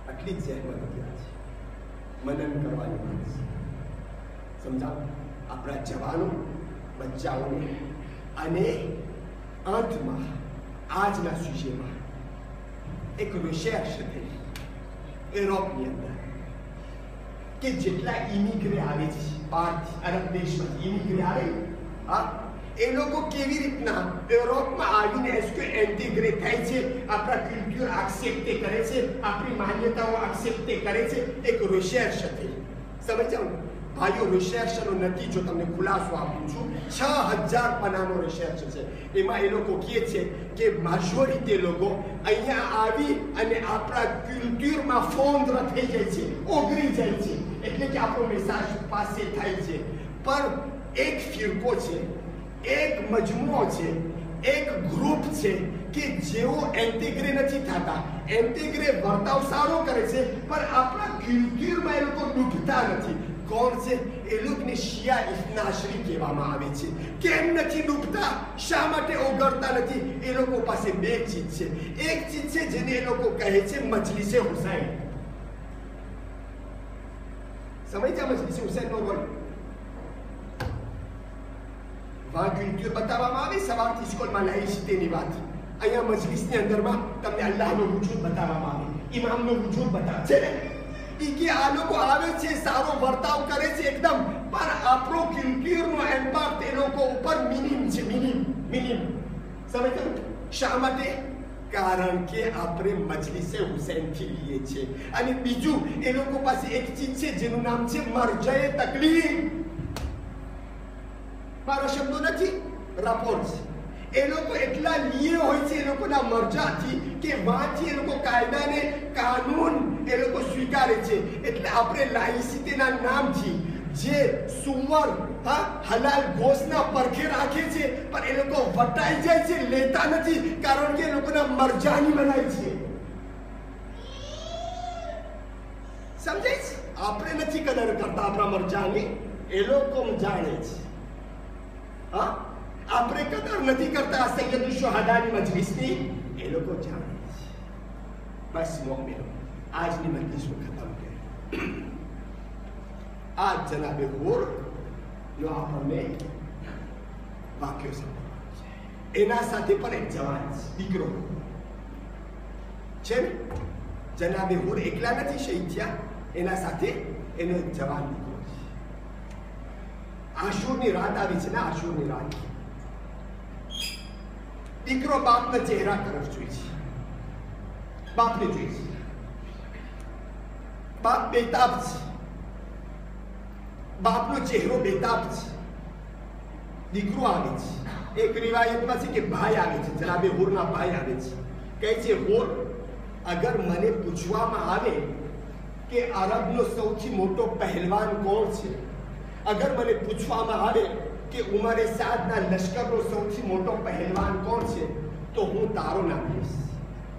આટલી જ જહેમત ત્યાં છે, મનન કરવાની વાત છે. સમજાવ આપણા જવાનો, બચ્ચાઓને. અને અંતમાં આજના સુશેમાં એક રિસર્ચ થઈ યુરોપની અંદર કે જેટલા ઇમિગ્રે આવે છે બહારથી, અરબ દેશમાંથી ઇમિગ્રે આવે, હા, એ લોકો કેવી રીતના યુરોપમાં આવીને એસકે એન્ટિગ્રેટ થાય છે, આપણા કલ્ચર એક્સેપ્ટ કરે છે, આપણી માન્યતાઓ એક્સેપ્ટ કરે છે. એક રિસર્ચ થઈ. સમજાવ ભાઈઓ, રિસર્ચનો નતીજો તમને ખુલાસો આપું છું. 6000 પાનાનો રિસર્ચ છે. એમાં એ લોકો કહે છે કે મેજોરિટી લોકો અહીંયા આવી અને આપણા કલ્ચરમાં ફોન્દ્ર થઈ જાય છે, ઓગળી જાય છે, એટલે કે આપણો મેસાજ પાસે થાય છે. પણ એક ફિરકો છે, એક મજમુઓ છે, એક ગ્રુપ છે કે જેઓ એન્ટિગ્રે નથી થતા, એન્ટિગ્રે વર્તાવ સારો કરે છે, પણ આપણા કલ્ચરમાં એ લોકો ડૂબતા નથી. કોણ છે એ લોકોને? શિયા ઇથનાશરી કહેવામાં આવે છે. કેમ નથી ડૂબતા? શા માટે ઓગળતા નથી? એ લોકો પાસે બે ચીજ છે. એક ચીજ છે જેને એ લોકો કહે છે મજલિસે હુસૈન. સમજ્યા? મજલિસે હુસૈન નો રોલ કલ્ચર બતાવવામાં આવે. સવારથી સ્કૂલમાં લાવી છે તેની વાત. અહીંયા મજલિસની અંદરમાં તમને અલ્લાહનો વજૂદ બતાવવામાં આવે, ઇમામનો વજૂદ બતાવે છે. કે આ લોકો આવે છે, સારો વર્તાવ કરે છે એકદમ, પણ આપણો કલ્ચરનો ઇમ્પેક્ટ એ લોકો ઉપર મિનિમ છે, મિનિમ. સમજ્યા? શા માટે? કારણ કે આપણે મજલિસે હુસૈનથી લઈએ છીએ. અને બીજું, એ લોકો પાસે એક ચીજ છે જેનું નામ છે મરજાએ તકલીફ. મારો શબ્દો નથી, રપોર્ટ છે. એ લોકો એટલા લીએ હોય છે એ લોકોના મરજાથી કે વાંચી એ લોકો કાયદાને, કાનૂન એ લોકો સ્વીકારે છે. એટલે આપણે લાઇસિટીના નામથી જે સુવર, હા, હલાલ ગોશના પરખે રાખે છે, પણ એ લોકો વટાઈ જાય છે, લેતા નથી, કારણ કે એ લોકોના મરજાની બનાય છે. સમજાય છે? આપણે નથી કદર કરતા આપણા મરજાની, એ લોકો જાણે છે. હા, આપણે કદર નથી કરતા સૈયદ શુહદાની મજલિસની, એ લોકો જાણે છે. બસ મોમિનો, આજની મજલિસ ખતમ કરી. આજ જનાબે હોર નો આપણને વાક્યો સંભળાવ્યો છે. એના સાથે પણ એક જવાન છે, દીકરો છે ને. જનાબે હોર એકલા નથી શહીદ થયા, એના સાથે એનો એક જવાન દીકરો છે. આશુરની રાત આવી છે ને, આશુરની રાત. દીકરો બાપના ચહેરા તરફ જોઈ છે, બાપને જોઈ છે. બાપ બેતાબ છે, બાપનો ચહેરો બેતાબ છે. દીકરો આવે છે. એક રિવાયતમાં છે કે ભાઈ આવે છે, જનાબે હોરના ભાઈ આવે છે. કહે છે, હોર, અગર મને પૂછવામાં આવે કે અરબનો સૌથી મોટો પહેલવાન કોણ છે, અગર મને પૂછવામાં આવે કે ઉમરે સાદના લશ્કરનો સૌથી મોટો પહેલવાન કોણ છે, તો હું તારો નામ લઈશ.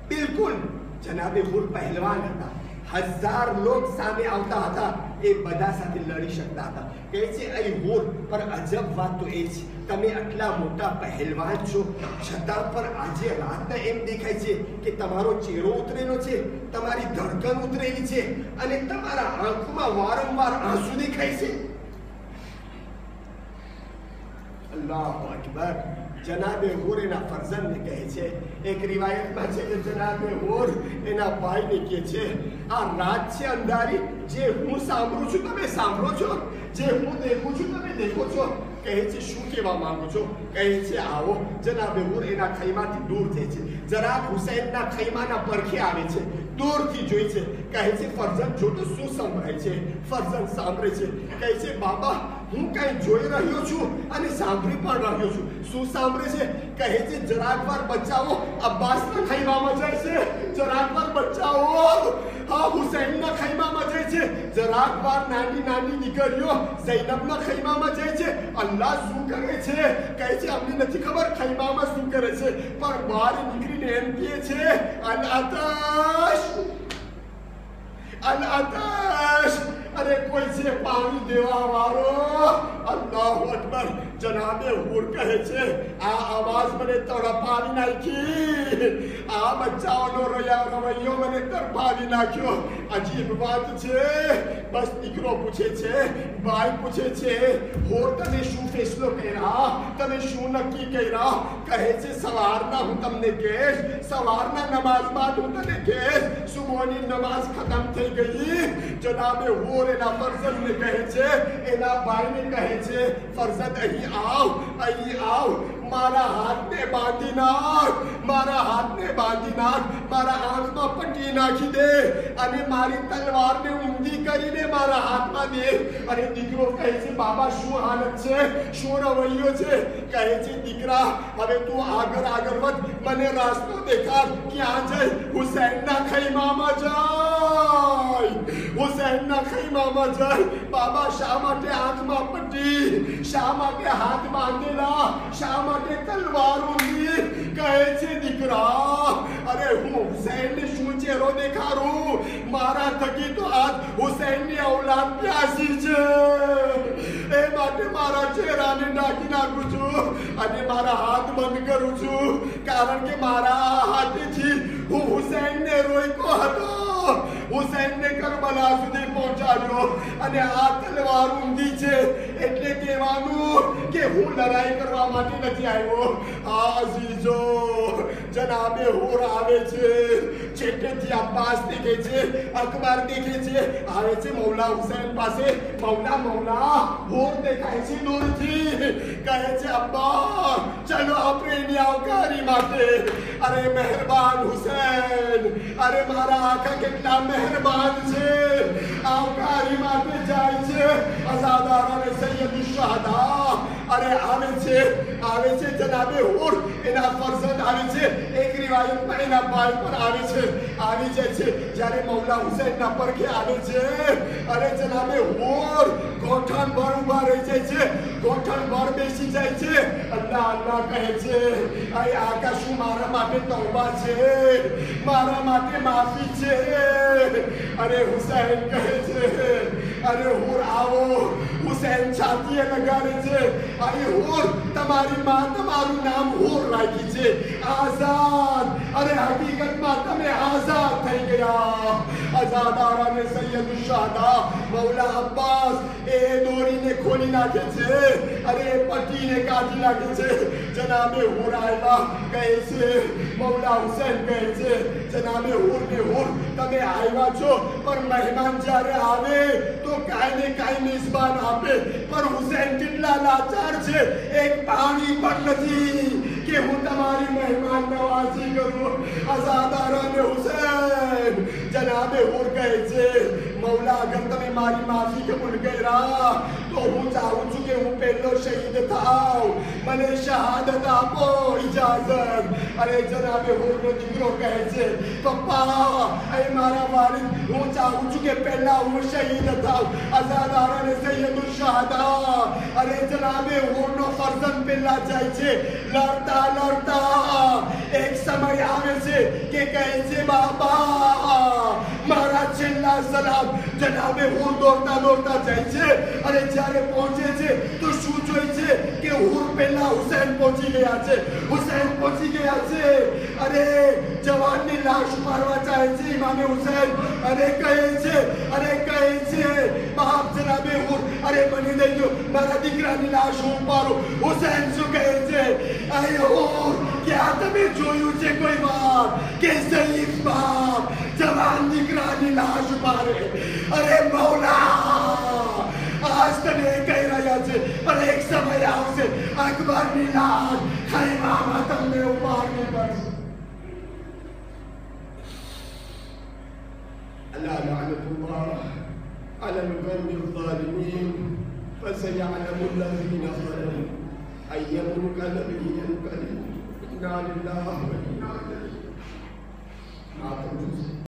બિલકુલ જનાબે હુર પહેલવાન હતા. 1000 લોક સામે આવતા હતા, એ બધા સાથે લડી શકતા હતા. કહે છે, અહીં હુર, પણ અજબ વાત તો એ છે, તમે આટલા મોટા પહેલવાન છો, છતાં પણ આજે રાતના એમ દેખાય છે કે તમારો ચહેરો ઉતરેલો છે, તમારી ધડકન ઉતરેલી છે, અને તમારા આંખમાં વારંવાર આંસુ દેખાય છે. અલ્લાહુ અકબર. જનાબે હુર એના ફરઝંદને કહે છે, એક રિવાયતમાં છે કે જનાબે હુર એના ભાઈને કહે છે, આ રાત છે અંધારી, જે હું સાંભળું છું તમે સાંભળો છો, જે હું દેખું છું તમે દેખો છો. કહે છે, શું કહેવા માંગો છો? કહે છે, આવો. જનાબે હુર એના ખૈમાથી દૂર થાય છે, જરાક હુસૈનના ખૈમાના પરખે આવે છે, દૂરથી જોઈ છે. કહે છે, ફરઝંદ જો તો શું સંભળાય છે? ફરઝંદ સાંભળે છે. કહે છે, બાબા, હું કઈ જોઈ રહ્યો છું અને સાંભળી પણ રહ્યો છું. શું સાંભળે છે? કહે છે, જરાક વાર બચાવો, અબ્બાસના ખૈમામાં જાય છે, જરાક વાર બચાવો, હા, હુસૈનના ખૈમામાં જાય છે, જરાક વાર નાની નાની દીકરીઓ ઝૈનબના ખૈમામાં જાય છે. અલ્લાહ શું કરે છે? કહે છે, અમને નથી ખબર ખૈમામાં શું કરે છે, પણ બહાર નીકળીને એમ કહે છે, અલ આતશ, અલ આતશ, અરે કોઈ છે પાણી દેવા વાળો. અલ્લાહુ અકબર. જનાબે હુર કહે છે આ આવાજ મને તડપાવી નાખી, આ બચ્ચાઓનો રવૈયો મને તડપાવી નાખ્યો. અજીબ વાત છે. બસ દીકરો પૂછે છે, ભાઈ પૂછે છે, હોર તમે શું ફેસલો કર્યા, તમે શું નક્કી કર્યા? કહે છે સવારના હું તમને કહેશ, સવારના નમાઝ બાદ હું તને કહેશ. સુબહની નમાઝ ખતમ થઈ ગઈ. જનાબે હોર એના ફરઝંદને કહે છે, એના ભાઈને કહે છે, ફરઝંદ અહીં આવ, અહીં આવ, મારા હાથને બાંધી નાખ, મારા હાથને બાંધી નાખ, મારા આંખમાં પટ્ટી નાખી દે અને મારી તલવારને ઊંધી કરીને મારા હાથમાં દે. અને દીકરો કહે છે બાબા શું હાલત છે, શું રવૈયો છે? કહે છે દીકરા હવે તું આગળ આગળ વધ, મને રાસ્તો દેખાડ, ક્યાં જાય? હુસૈનના ખૈમામાં જાય, હુસૈનના ખૈમામાં જાય. બાબા શા માટે આંખમાં પટ્ટી, શા માટે હાથ બાંધેલા, શા માટે તલવાર ઊંધી? કહે છે દીકરા અરે હું હુસૈનને શું ચહેરો દેખાડું, મારા થકી તો આજ હુસૈનની ઔલાદ પ્યાસી છે, એ માટે મારા ચહેરાને ઢાંકી નાખું છું અને મારા હાથ બંધ કરું છું, કારણ કે મારા હાથેથી હું હુસૈનને રોક્યો હતો, હુસૈનને કરબલા સુધી પહોંચાડ્યો અને આ તલવાર ઊંધી છે એટલે કહેવાનું કે હું લડાઈ કરવા માટે નથી આવ્યો. આ અઝીઝો જનાબે હુર આવે છે, છેટેથી અબ્બાસ દેખે છે, અકબર દેખે છે, આવે છે મૌલા હુસૈન પાસે. મૌલા મૌલા હુર દેખાય છે દૂરથી, કહે છે અબ્બા ચલો આપણે એની આવકારી માટે. અરે મહેરબાન હુસૈન, અરે મારા આખા કેટલા મહેરબાન છે, આવકારી માટે જાય છે. અઝાદાર અને સૈયદ શાહદા અરે આવે છે જનાબે હુર, એના ફરઝંદ આવે છે, એક રિવાયતમાં એના ભાઈ પર આવે છે, આવી જાય છે. જ્યારે મૌલા હુસૈનના પડખે આવે છે, અરે જનાબે હુર ગોઠણ પર ઉભા રહી જાય છે, ગોઠણ પર બેસી જાય છે. અલ્લાહ અલ્લાહ કહે છે, અરે આકા શું મારા માટે તૌબા છે, મારા માટે માફી છે. અરે હુસૈન કહે છે અરે હુર આવો. હુસૈન છાતીએ લગાડે છે, અરે હુર તમારી માં તમારું નામ હુર રાખી છે, આઝાદ. અરે હકીકતમાં તમે આઝાદ થઈ ગયા. આઝાદાર અને સૈયદ શાહદા મૌલા અબ્બાસ એ દોરીને ખોલી નાખે છે, અરે પટ્ટીને કાઢી નાખે છે. જનાબે હુર આવ્યા, કહે છે મૌલા હુસૈન કહે છે જનાબે હુર ને હુર તમે આવ્યા છો, પણ મહેમાન જ્યારે આવે તો કાંઈ ને કાંઈ નિસ્બાન આપે, પણ હુસૈન કેટલા લાચાર છે, એક પાણી પણ નથી કે હું તમારી મહેમાન નવાજી કરું. આઝાદાર અને હુસૈન જનાબે હુર કહે છે મૌલા અગર તમે મારી માફી કબૂલ કર્યા તો હું ચાહું છું કે હું પહેલો શહીદ થાઉં, મને શહાદત આપો ઇજાઝત. અરે જનાબે હુરનો દીકરો કહે છે પપ્પા એ મારા વાલિદ હું ચાહું છું કે પહેલા હું શહીદ થાઉં. આઝાદાર અને સૈયદ શાહદા અરે જનાબે હુરનો ફરઝંદ પહેલા જાય છે, લડતા લડતા એક સમય આવે છે કે કહે છે બાબા મારા છેલ્લા સલામ. જનાબે હુર દોડતા દોડતા જાય છે, અને જ્યારે પહોંચે છે તો શું જોઈ છે કે હુર પહેલા હુસૈન પહોંચી ગયા છે, હુસૈન પહોંચી ગયા છે. અરે જવાનની લાશ ઉપાડવા ચાહે છે ઇમામે હુસૈન, અને કહે છે બાપ જનાબે હુર અરે બની દઈ દો મારા દીકરાની લાશ ઉપાડો. હુસૈન શું કહે છે અરે હુર ક્યાં તમે જોયું છે કોઈ વાર કે શહીદ બાપ જવાન દીકરાની લાશ ઉપાડે? અરે મૌલા આજ તને કહી રહ્યા છે, પણ એક સમય આવશે અકબરની લાશ ખૈમામાં તમને ઉપાડવી પડશે. અલ્લાહ લઅનતુલ્લાહ અલા અલ-કૌમિ અઝ-ઝાલિમીન ફસયઅલમુ અલ્લઝીના ઝલમુ અય્યુ મુન્કલબિન યન્કલિબૂન. ઇન્ના લિલ્લાહિ વ ઇન્ના ઇલૈહિ રાજીഊન.